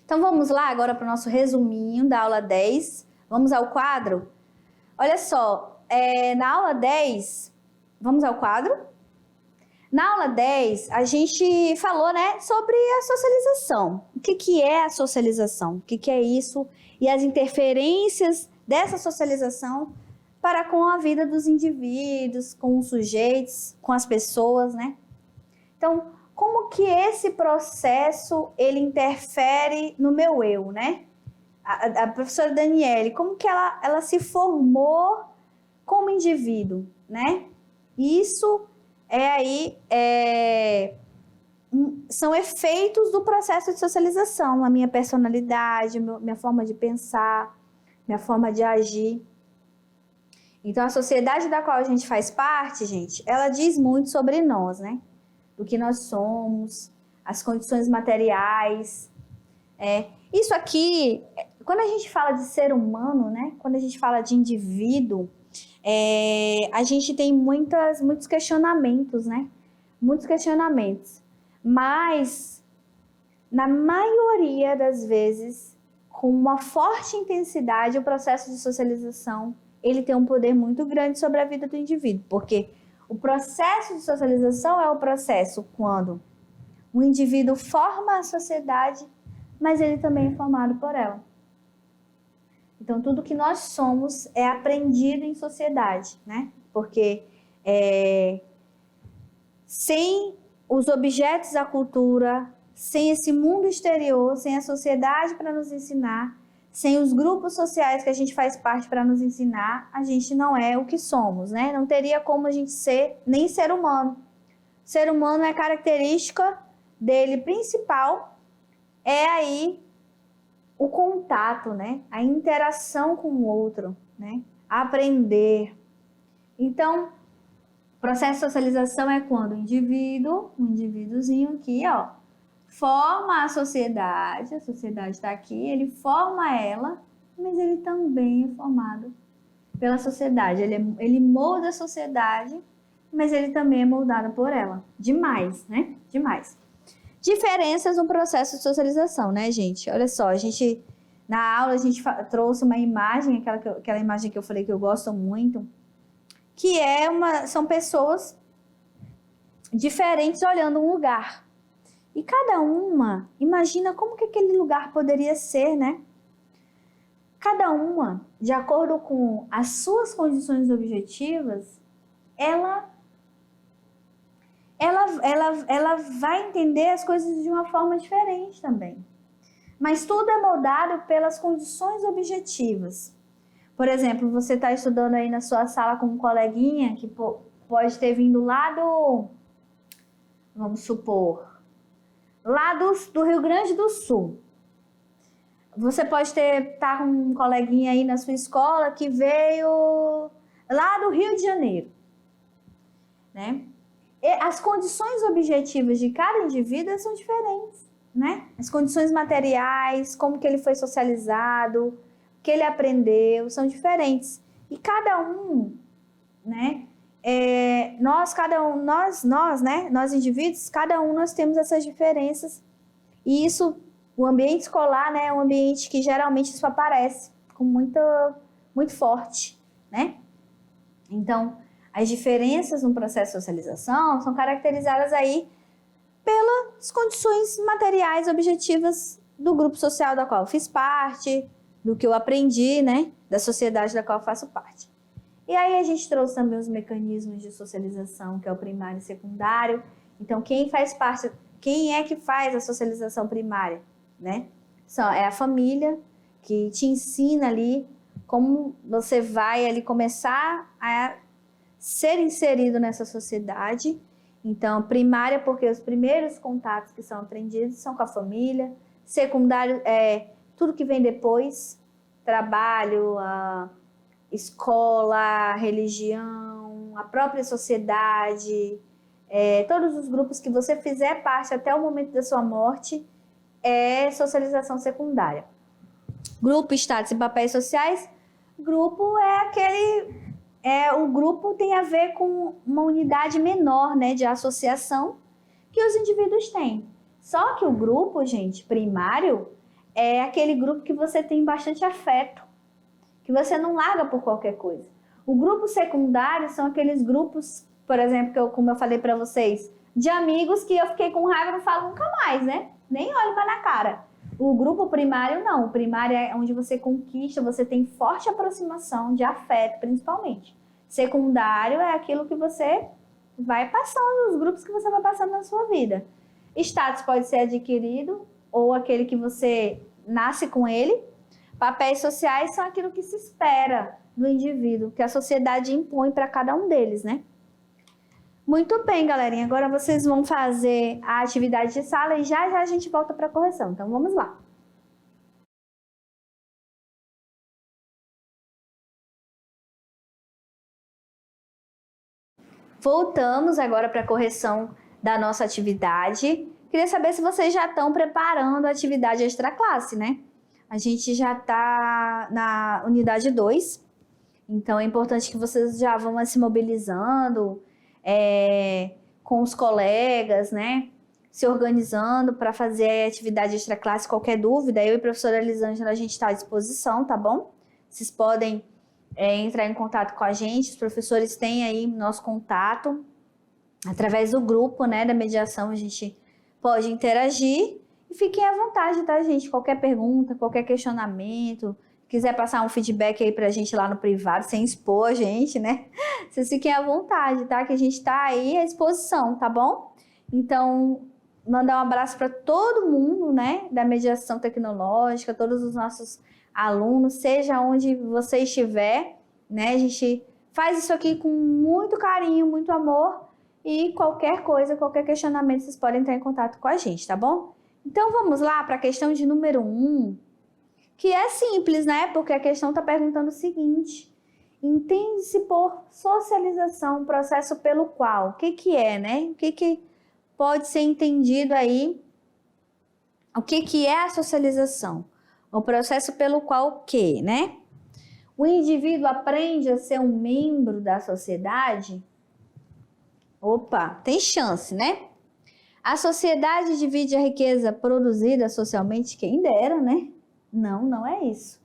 Então vamos lá agora para o nosso resuminho da aula 10. Vamos ao quadro? Olha só, na aula 10, vamos ao quadro? Na aula 10, a gente falou, né, sobre a socialização. O que é a socialização? O que é isso? E as interferências dessa socialização para com a vida dos indivíduos, com os sujeitos, com as pessoas, né? Então, como que esse processo, ele interfere no meu eu, né? A professora Daniele, como que ela se formou como indivíduo, né? Isso são efeitos do processo de socialização, a minha personalidade, minha forma de pensar, minha forma de agir. Então, a sociedade da qual a gente faz parte, gente, ela diz muito sobre nós, né? Do que nós somos, as condições materiais. Isso aqui, quando a gente fala de ser humano, né? Quando a gente fala de indivíduo, a gente tem muitos questionamentos, né? Muitos questionamentos. Mas, na maioria das vezes, com uma forte intensidade, o processo de socialização, ele tem um poder muito grande sobre a vida do indivíduo. Porque o processo de socialização é o processo quando o indivíduo forma a sociedade, mas ele também é formado por ela. Então, tudo que nós somos é aprendido em sociedade, né? Porque sem os objetos da cultura, sem esse mundo exterior, sem a sociedade para nos ensinar, sem os grupos sociais que a gente faz parte para nos ensinar, a gente não é o que somos, né? Não teria como a gente ser nem ser humano. Ser humano é característica dele principal, o contato, né? A interação com o outro, né? Aprender. Então, o processo de socialização é quando um indivíduozinho aqui, ó, forma a sociedade está aqui, ele forma ela, mas ele também é formado pela sociedade. Ele molda a sociedade, mas ele também é moldado por ela. Demais, né? Demais. Diferenças no processo de socialização, né, gente? Olha só, na aula a gente trouxe uma imagem, aquela imagem que eu falei que eu gosto muito, que são pessoas diferentes olhando um lugar. E cada uma, imagina como que aquele lugar poderia ser, né? Cada uma, de acordo com as suas condições objetivas, ela vai entender as coisas de uma forma diferente também. Mas tudo é moldado pelas condições objetivas. Por exemplo, você está estudando aí na sua sala com um coleguinha que pode ter vindo lá vamos supor, lá do Rio Grande do Sul. Você pode estar com um coleguinha aí na sua escola que veio lá do Rio de Janeiro, né? E as condições objetivas de cada indivíduo são diferentes, né? As condições materiais, como que ele foi socializado, o que ele aprendeu, são diferentes. E cada um, né? Nós indivíduos, cada um nós temos essas diferenças. E isso, o ambiente escolar, né, é um ambiente que geralmente isso aparece com muito forte, né? Então, as diferenças no processo de socialização são caracterizadas aí pelas condições materiais objetivas do grupo social da qual eu fiz parte, do que eu aprendi, né, da sociedade da qual eu faço parte. E aí a gente trouxe também os mecanismos de socialização, que é o primário e secundário. Então, quem é que faz a socialização primária, né? É a família, que te ensina ali como você vai ali começar a ser inserido nessa sociedade. Então, primária, porque os primeiros contatos que são aprendidos são com a família. Secundário é tudo que vem depois, trabalho, escola, religião, a própria sociedade, todos os grupos que você fizer parte até o momento da sua morte, é socialização secundária. Grupo, status e papéis sociais. Grupo o grupo tem a ver com uma unidade menor, né, de associação que os indivíduos têm. Só que o grupo, gente, primário, é aquele grupo que você tem bastante afeto, que você não larga por qualquer coisa. O grupo secundário são aqueles grupos, por exemplo, como eu falei para vocês, de amigos que eu fiquei com raiva e não falo nunca mais, né? Nem olho mais na cara. O grupo primário não. O primário é onde você conquista, você tem forte aproximação de afeto, principalmente. Secundário é aquilo que você vai passando, os grupos que você vai passando na sua vida. Status pode ser adquirido ou aquele que você nasce com ele. Papéis sociais são aquilo que se espera do indivíduo, que a sociedade impõe para cada um deles, né? Muito bem, galerinha. Agora vocês vão fazer a atividade de sala e já a gente volta para a correção. Então, vamos lá. Voltamos agora para a correção da nossa atividade. Queria saber se vocês já estão preparando a atividade extra classe, né? A gente já está na unidade 2, então é importante que vocês já vão se mobilizando com os colegas, né? Se organizando para fazer a atividade extra classe. Qualquer dúvida, eu e a professora Elisângela, a gente está à disposição, tá bom? Vocês podem entrar em contato com a gente, os professores têm aí nosso contato, através do grupo, né, da mediação, a gente pode interagir e fiquem à vontade, tá, gente? Qualquer pergunta, qualquer questionamento, quiser passar um feedback aí pra gente lá no privado, sem expor a gente, né? Vocês fiquem à vontade, tá? Que a gente tá aí à disposição, tá bom? Então, mandar um abraço para todo mundo, né, da mediação tecnológica, todos os nossos alunos, seja onde você estiver, né? A gente faz isso aqui com muito carinho, muito amor e qualquer coisa, qualquer questionamento, vocês podem entrar em contato com a gente, tá bom? Então, vamos lá para a questão de número 1, que é simples, né? Porque a questão está perguntando o seguinte: entende-se por socialização, processo pelo qual? O que é, né? O que pode ser entendido aí? O que é a socialização? O processo pelo qual o quê, né? O indivíduo aprende a ser um membro da sociedade? Opa, tem chance, né? A sociedade divide a riqueza produzida socialmente? Quem dera, né? Não, não é isso.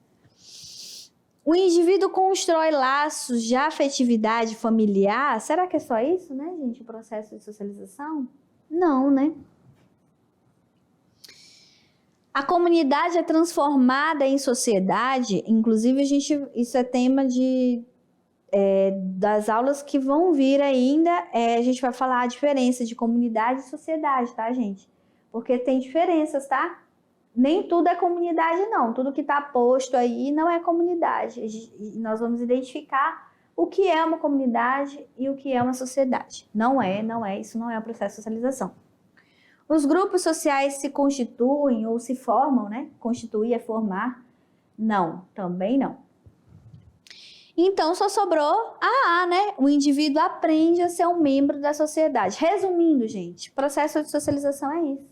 O indivíduo constrói laços de afetividade familiar? Será que é só isso, né, gente? O processo de socialização? Não, né? A comunidade é transformada em sociedade, inclusive isso é tema das aulas que vão vir ainda, a gente vai falar a diferença de comunidade e sociedade, tá, gente? Porque tem diferenças, tá? Nem tudo é comunidade, não. Tudo que está posto aí não é comunidade. E nós vamos identificar o que é uma comunidade e o que é uma sociedade. Não é, isso não é o processo de socialização. Os grupos sociais se constituem ou se formam, né? Constituir é formar. Não, também não. Então, só sobrou a A, né? O indivíduo aprende a ser um membro da sociedade. Resumindo, gente, o processo de socialização é isso.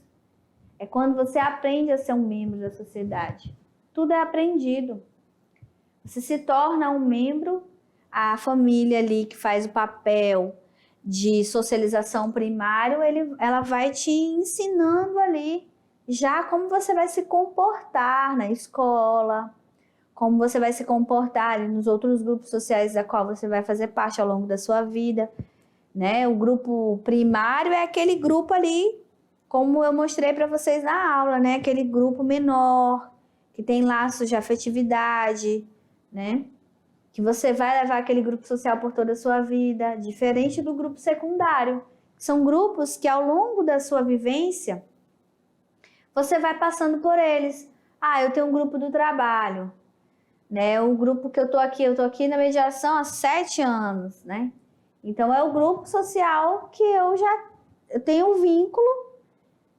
É quando você aprende a ser um membro da sociedade. Tudo é aprendido. Você se torna um membro, a família ali que faz o papel de socialização primário, ela vai te ensinando ali já como você vai se comportar na escola, como você vai se comportar ali nos outros grupos sociais da qual você vai fazer parte ao longo da sua vida, né? O grupo primário é aquele grupo ali, como eu mostrei para vocês na aula, né? Aquele grupo menor, que tem laços de afetividade, né? Que você vai levar aquele grupo social por toda a sua vida, diferente do grupo secundário. São grupos que ao longo da sua vivência, você vai passando por eles. Ah, eu tenho um grupo do trabalho, né? O grupo que eu tô aqui na mediação há 7 anos, né? Então, é o grupo social que eu tenho um vínculo,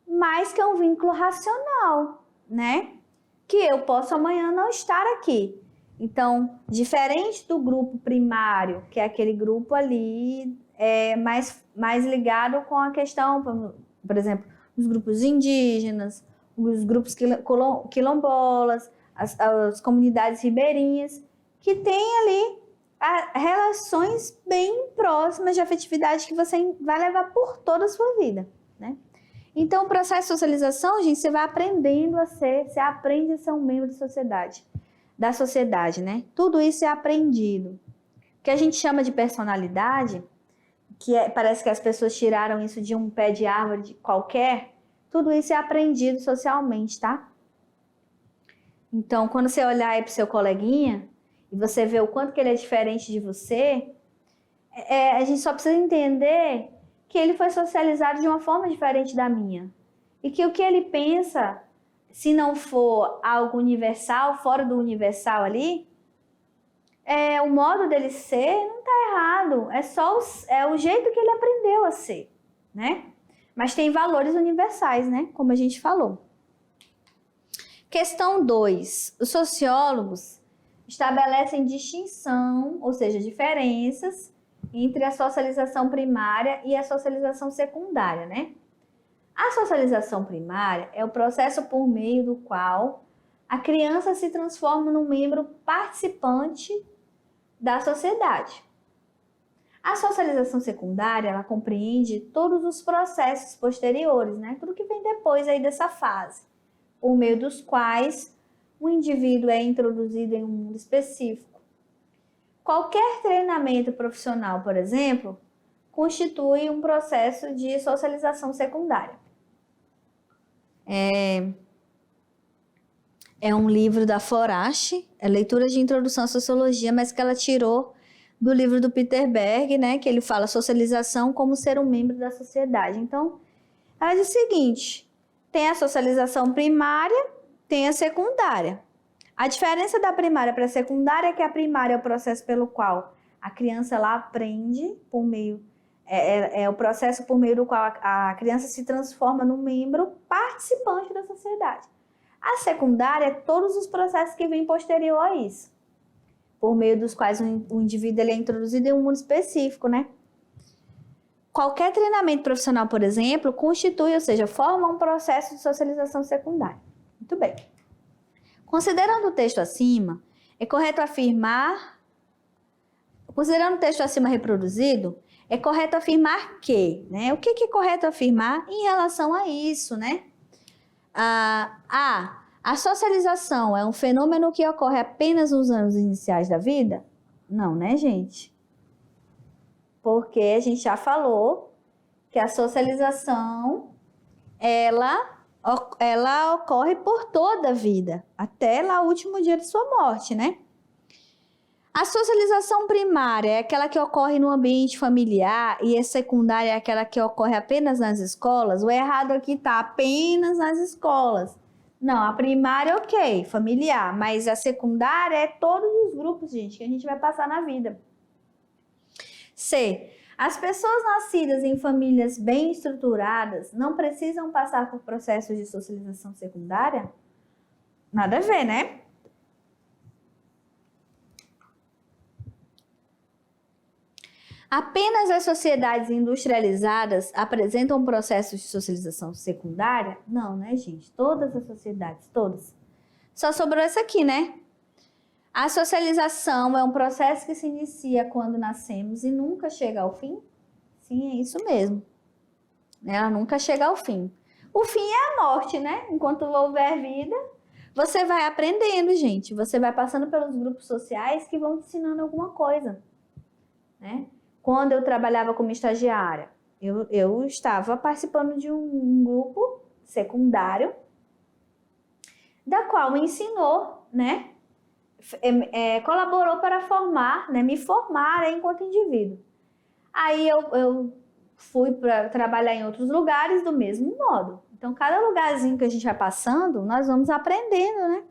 mas que é um vínculo racional, né? Que eu posso amanhã não estar aqui. Então, diferente do grupo primário, que é aquele grupo ali mais ligado com a questão, por exemplo, os grupos indígenas, os grupos quilombolas, as comunidades ribeirinhas, que tem ali relações bem próximas de afetividade que você vai levar por toda a sua vida, né? Então, o processo de socialização, gente, você vai aprendendo a ser, você aprende a ser um membro da sociedade, né? Tudo isso é aprendido. O que a gente chama de personalidade, parece que as pessoas tiraram isso de um pé de árvore qualquer, tudo isso é aprendido socialmente, tá? Então, quando você olhar aí pro seu coleguinha e você vê o quanto que ele é diferente de você, a gente só precisa entender que ele foi socializado de uma forma diferente da minha. E que o que ele pensa, se não for algo universal, fora do universal ali, o modo dele ser não está errado. É só o jeito que ele aprendeu a ser, né? Mas tem valores universais, né? Como a gente falou. Questão 2. Os sociólogos estabelecem distinção, ou seja, diferenças entre a socialização primária e a socialização secundária, né? A socialização primária é o processo por meio do qual a criança se transforma num membro participante da sociedade. A socialização secundária, ela compreende todos os processos posteriores, né? Tudo que vem depois aí dessa fase, por meio dos quais o indivíduo é introduzido em um mundo específico. Qualquer treinamento profissional, por exemplo, constitui um processo de socialização secundária. É um livro da Forache, é leitura de introdução à sociologia, mas que ela tirou do livro do Peter Berg, né, que ele fala socialização como ser um membro da sociedade. Então, ela diz o seguinte, tem a socialização primária, tem a secundária. A diferença da primária para a secundária é que a primária é o processo pelo qual a criança ela aprende por meio é o processo por meio do qual a criança se transforma num membro participante da sociedade. A secundária é todos os processos que vêm posterior a isso, por meio dos quais o indivíduo ele é introduzido em um mundo específico, né? Qualquer treinamento profissional, por exemplo, constitui, ou seja, forma um processo de socialização secundária. Muito bem. Considerando o texto acima, é correto afirmar... Considerando o texto acima reproduzido, é correto afirmar que, né? O que é correto afirmar em relação a isso, né? A socialização é um fenômeno que ocorre apenas nos anos iniciais da vida? Não, né, gente? Porque a gente já falou que a socialização, ela ocorre por toda a vida, até lá o último dia de sua morte, né? A socialização primária é aquela que ocorre no ambiente familiar e a secundária é aquela que ocorre apenas nas escolas? O errado aqui tá apenas nas escolas. Não, a primária ok, familiar, mas a secundária é todos os grupos, gente, que a gente vai passar na vida. C. As pessoas nascidas em famílias bem estruturadas não precisam passar por processos de socialização secundária? Nada a ver, né? Apenas as sociedades industrializadas apresentam processos de socialização secundária? Não, né, gente? Todas as sociedades, todas. Só sobrou essa aqui, né? A socialização é um processo que se inicia quando nascemos e nunca chega ao fim? Sim, é isso mesmo. Ela nunca chega ao fim. O fim é a morte, né? Enquanto houver vida, você vai aprendendo, gente. Você vai passando pelos grupos sociais que vão te ensinando alguma coisa, né? Quando eu trabalhava como estagiária, eu estava participando de um grupo secundário, da qual me ensinou, né? Colaborou para formar, né? Me formar enquanto indivíduo. Aí eu fui para trabalhar em outros lugares do mesmo modo. Então, cada lugarzinho que a gente vai passando, nós vamos aprendendo, né?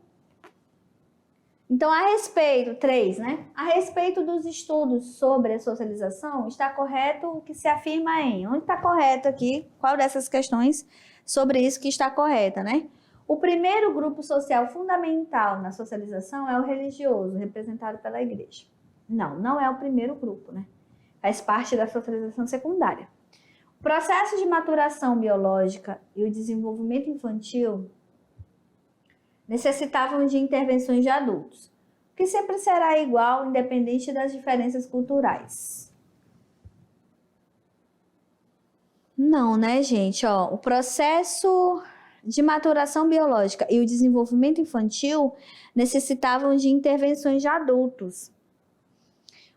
Então, a respeito, 3, né? A respeito dos estudos sobre a socialização, está correto o que se afirma em... Onde está correto aqui? Qual dessas questões sobre isso que está correta, né? O primeiro grupo social fundamental na socialização é o religioso, representado pela igreja. Não é o primeiro grupo, né? Faz parte da socialização secundária. O processo de maturação biológica e o desenvolvimento infantil necessitavam de intervenções de adultos, que sempre será igual, independente das diferenças culturais. Não, né, gente? Ó, o processo de maturação biológica e o desenvolvimento infantil necessitavam de intervenções de adultos.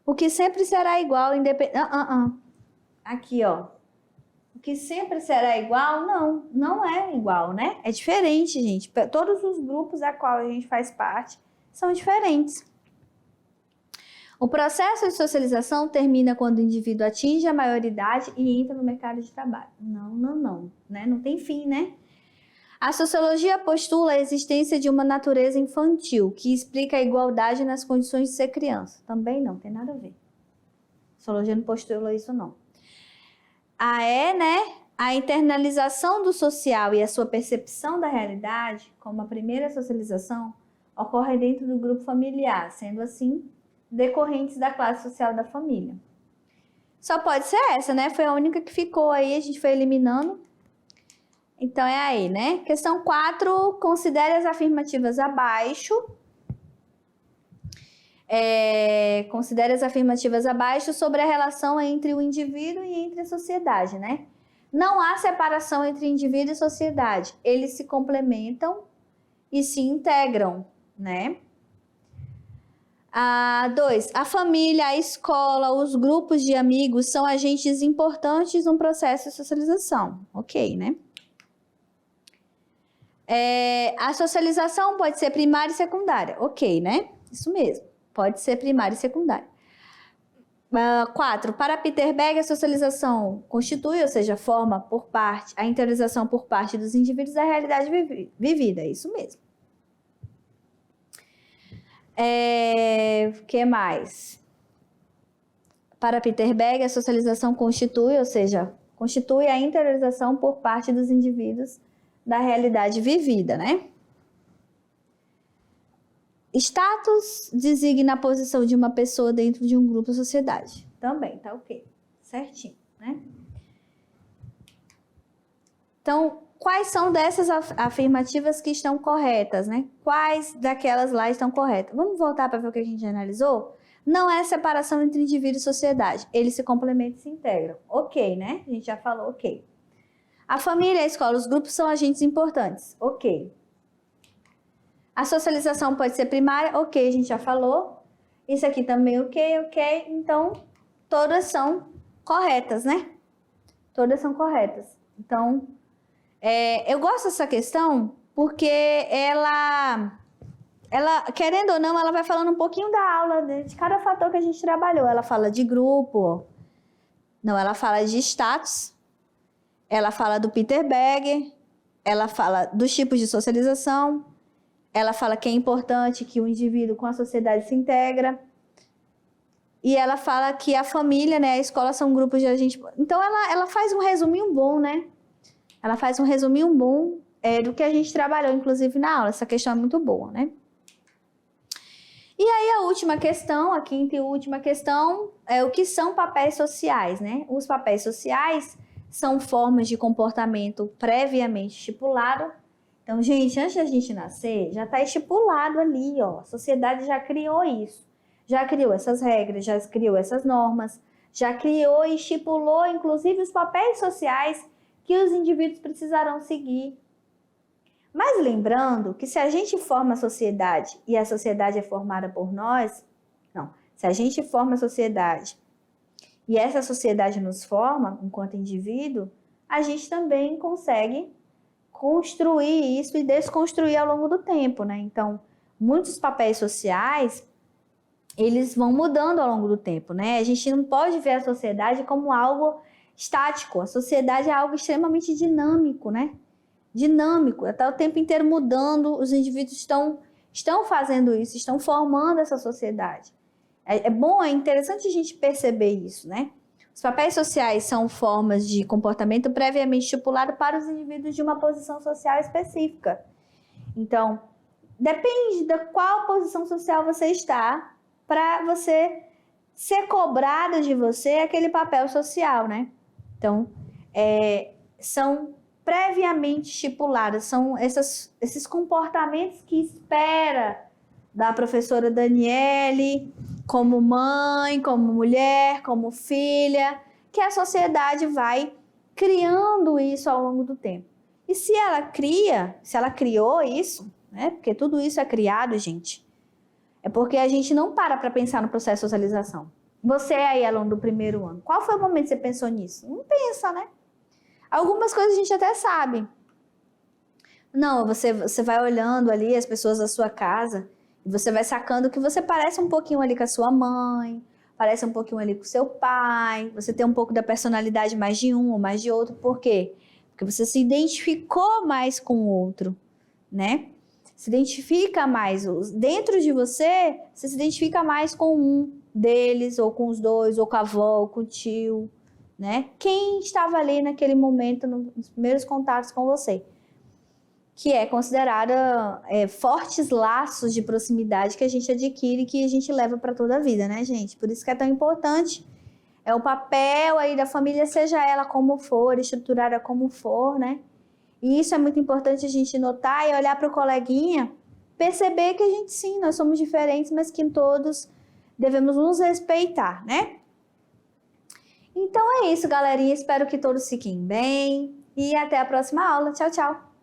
O que sempre será igual, independente. Aqui, ó. O que sempre será igual, não é igual, né? É diferente, gente. Todos os grupos a qual a gente faz parte são diferentes. O processo de socialização termina quando o indivíduo atinge a maioridade e entra no mercado de trabalho. Não, né? Não tem fim, né? A sociologia postula a existência de uma natureza infantil, que explica a igualdade nas condições de ser criança. Também não, tem nada a ver. A sociologia não postula isso, não. A internalização do social e a sua percepção da realidade, como a primeira socialização, ocorre dentro do grupo familiar, sendo assim, decorrentes da classe social da família. Só pode ser essa, né? Foi a única que ficou aí, a gente foi eliminando. Então é aí, né? Questão 4, considere as afirmativas abaixo. Considere as afirmativas abaixo sobre a relação entre o indivíduo e entre a sociedade, né? Não há separação entre indivíduo e sociedade. Eles se complementam e se integram, né? 2. A família, a escola, os grupos de amigos são agentes importantes no processo de socialização. Ok, né? A socialização pode ser primária e secundária. Ok, né? Isso mesmo. Pode ser primária e secundária. 4. Para Peter Berg, a socialização constitui, ou seja, forma por parte, a interiorização por parte dos indivíduos da realidade vivida. É isso mesmo. Que mais? Para Peter Berg, a socialização constitui, ou seja, constitui a interiorização por parte dos indivíduos da realidade vivida, né? Status designa a posição de uma pessoa dentro de um grupo ou sociedade. Também, tá ok. Certinho, né? Então, quais são dessas afirmativas que estão corretas, né? Quais daquelas lá estão corretas? Vamos voltar para ver o que a gente analisou? Não é separação entre indivíduo e sociedade. Eles se complementam e se integram. Ok, né? A gente já falou ok. A família, a escola, os grupos são agentes importantes. Ok. A socialização pode ser primária. Ok, a gente já falou. Isso aqui também ok. Então, todas são corretas, né? Todas são corretas. Então, eu gosto dessa questão porque ela, querendo ou não, ela vai falando um pouquinho da aula, de cada fator que a gente trabalhou. Ela fala de grupo, não, ela fala de status, ela fala do Peter Berg, ela fala dos tipos de socialização, ela fala que é importante que o indivíduo com a sociedade se integra, e ela fala que a família, né, a escola são grupos de agentes. Então, ela faz um resuminho bom, né? Ela faz um resuminho bom do que a gente trabalhou, inclusive, na aula. Essa questão é muito boa, né? E aí, a última questão, a quinta e última questão, é o que são papéis sociais, né? Os papéis sociais são formas de comportamento previamente estipulado. Então, gente, antes da gente nascer, já está estipulado ali, ó. A sociedade já criou isso. Já criou essas regras, já criou essas normas, já criou e estipulou, inclusive, os papéis sociais que os indivíduos precisarão seguir. Mas lembrando que se a gente forma a sociedade e a sociedade é formada por nós, se a gente forma a sociedade e essa sociedade nos forma enquanto indivíduo, a gente também consegue construir isso e desconstruir ao longo do tempo, né? Então, muitos papéis sociais, eles vão mudando ao longo do tempo, né? A gente não pode ver a sociedade como algo estático. A sociedade é algo extremamente dinâmico, né? Dinâmico, está o tempo inteiro mudando, os indivíduos estão fazendo isso, estão formando essa sociedade. É interessante a gente perceber isso, né? Os papéis sociais são formas de comportamento previamente estipulado para os indivíduos de uma posição social específica. Então, depende da qual posição social você está para você ser cobrado de você aquele papel social, né? Então, são previamente estipuladas, são esses comportamentos que espera da professora Daniele, como mãe, como mulher, como filha, que a sociedade vai criando isso ao longo do tempo. E se ela criou isso, né? Porque tudo isso é criado, gente. É porque a gente não para pensar no processo de socialização. Você aí, aluno do primeiro ano, qual foi o momento que você pensou nisso? Não pensa, né? Algumas coisas a gente até sabe. Não, você vai olhando ali as pessoas da sua casa e você vai sacando que você parece um pouquinho ali com a sua mãe, parece um pouquinho ali com o seu pai, você tem um pouco da personalidade mais de um ou mais de outro. Por quê? Porque você se identificou mais com o outro, né? Se identifica mais. Dentro de você, você se identifica mais com um deles, ou com os dois, ou com a avó, ou com o tio, né? Quem estava ali naquele momento, nos primeiros contatos com você. Que é considerada fortes laços de proximidade que a gente adquire, que a gente leva para toda a vida, né, gente? Por isso que é tão importante o papel aí da família, seja ela como for, estruturada como for, né? E isso é muito importante a gente notar e olhar para o coleguinha, perceber que a gente sim, nós somos diferentes, mas que todos devemos nos respeitar, né? Então é isso, galerinha. Espero que todos fiquem bem e até a próxima aula. Tchau, tchau!